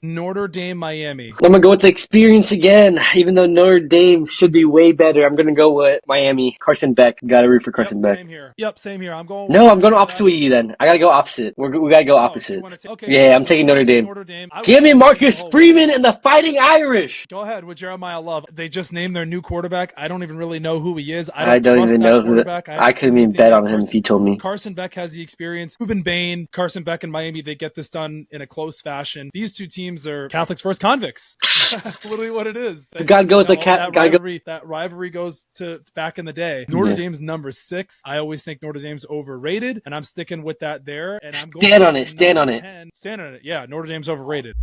Notre Dame, Miami. I'm gonna go with the experience again. Even though Notre Dame should be way better, I'm gonna go with Miami. Carson Beck. Gotta root for Yep, Carson Beck. same here. Yep, same here. I'm going with No, I'm going Carson opposite Beck. with you then. I gotta go opposite. We gotta go Oh, so you want to opposites. take? Okay, Yeah, cool. I'm So if taking you want Notre to take Dame. Notre Dame, I would Give me take Notre Dame Marcus over. Freeman and the Fighting Irish. Go ahead with Jeremiah Love. They just named their new quarterback. I don't even really know who he is. I I don't don't trust even that know who. quarterback. I I haven't seen couldn't even anything bet yet. on him if you told me. Carson Beck has the experience. Ruben Bain, Carson Beck, and Miami, they get this done in a close fashion. These two teams are Catholics versus convicts. That's literally what it is. Gotta go with the cat. That Gotta go. rivalry, that rivalry goes to back in the day. Notre Yeah. Dame's number 6. I always think Notre Dame's overrated, and I'm sticking with that there. And I'm going Stand on with it. Stand number on it. 10. Stand on it. Yeah, Notre Dame's overrated.